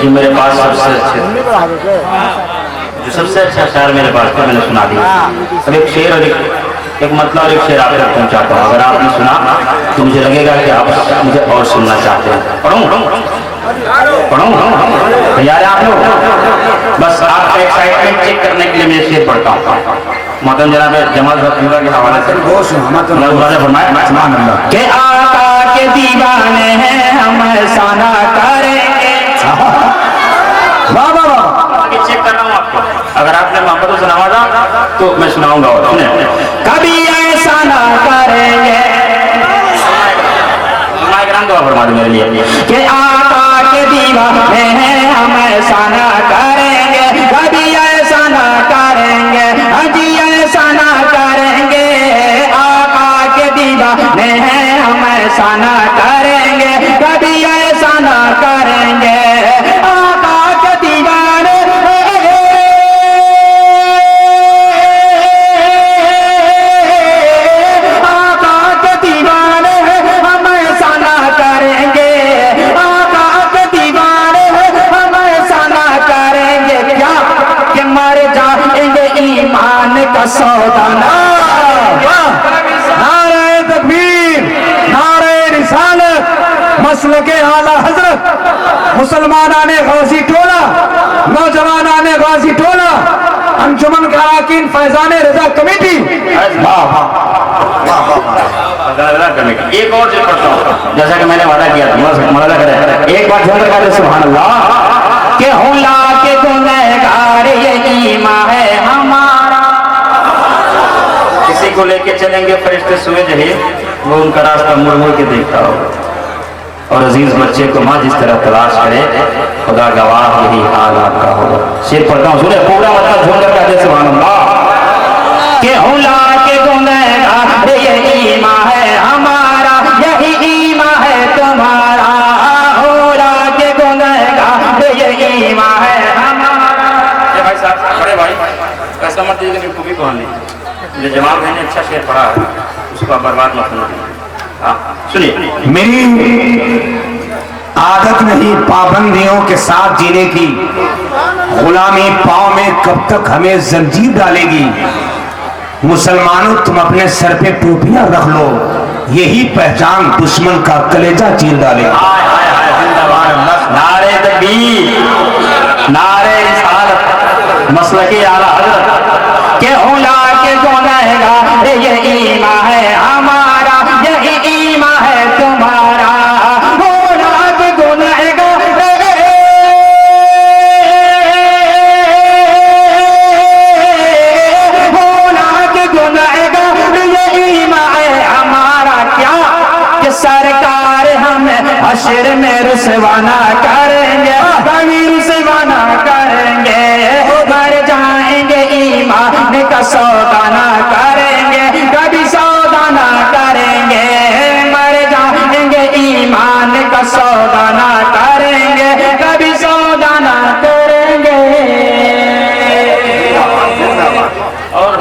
جو میرے پاس سب سے اچھا شعر میرے پاس تھا، میں نے سنا دیا. اب ایک شعر اور ایک مطلب اور ایک شعر آپ تک پہنچاتا ہوں. اگر آپ نے سنا تو مجھے لگے گا کہ آپ مجھے اور سننا چاہتے ہیں. پڑھوں تیار ہیں آپ لوگ؟ بس آپ کا ایکسائٹمنٹ چیک کرنے کے لیے میں شعر پڑھتا ہوں. محترم جناب جمال ذخیرہ کے حوالے سے فرمایا کہ آقا کے دیوانے ہیں ہم ایسا نہ کریں گے. چیک کر رہا ہوں آپ کو. اگر آپ نے محبتوں سے نوازا تو میں سناؤں گا. اور سنیں کبھی ایسا نہ کریں گے. مائکران دعا فرما دیں میرے لیے کہ آقا کے دیوانے ہیں ہم ایسا نہ کریں گے. کبھی ایسا نہ کریں گے. جی ایسا نہ کریں گے. آقا کے دیوانے ہیں ہم ایسا نہ کریں گے. کبھی ایسا نہ کریں گے. آقا کے دیوانے آقا کے دیوانے ہم ایسا نہ کریں گے. آقا کے دیوانے ہم ایسا نہ کریں گے. کیا کہ مر جائیں گے ایمان کا سودا نہ. نعرہ تکبیر، نعرہ رسالت، مسلک اعلیٰ حضرت، مسلمانان غازی ٹولہ، نوجوانان غازی ٹولہ، انجمن کے اراکین فیضان رضا کمیٹی. ایک اور چیز پڑھتا ہوں جیسا کہ میں نے وعدہ کیا تھا. مولانا کرے ایک بار جھوم کر کہتے سبحان اللہ کہ ہوں لا کے گنہگار یہ ایمان ہے ہمارا. کسی کو لے کے چلیں گے فرشتے سوئے جہے وہ ان کا راستہ مڑ مڑ کے دیکھتا ہوگا. اور عزیز بچے کو ماں جس طرح تلاش کرے خدا گواہ یہی حال آپ کا ہوگا. شیر پڑھتا ہوں سنیں پورا مطلب جھوم کر کہتے سبحان اللہ کہ ہوں لا کے گنہگار یہ ایمان ہے ہمارا. یہی ایمان ہے تمہارا. ہوں لا کے گنہگار یہ ایمان ہے ہمارا. بھائی صاحب بڑے بھائی ایسا مت دیجیے کہ خوبی کون لی. جو جمال بھائی نے اچھا شعر پڑھا ہے اس کو برباد مت کرنا. سنیے میری عادت نہیں پابندیوں کے ساتھ جینے کی. غلامی پاؤں میں کب تک ہمیں زنجیر ڈالے گی. مسلمانوں تم اپنے سر پہ ٹوپیاں رکھ لو. یہی پہچان دشمن کا کلیجہ چیر ڈالے گی. نعرہ تکبیر، نعرہ رسالت، مسلک اعلیٰ حضرت کہ ہوں لا کے گنہگار یہ ایمان ہے ہمارا. یہی ایمان ہے تمہارا. ہوں لا کے گنہگار ہوں لا کے گنہگار یہ ایمان ہے ہمارا. کیا کہ سرکار ہمیں حشر میں رسوا نہ کریں گے. کبھی رسوا نہ کریں گے. مر جائیں گے ایمان کا سودا نہ کریں گے. کبھی سودا نہ کریں گے. مر جائیں گے ایمان کا سودا نہ کریں گے. کبھی سودا نہ کریں گے. اور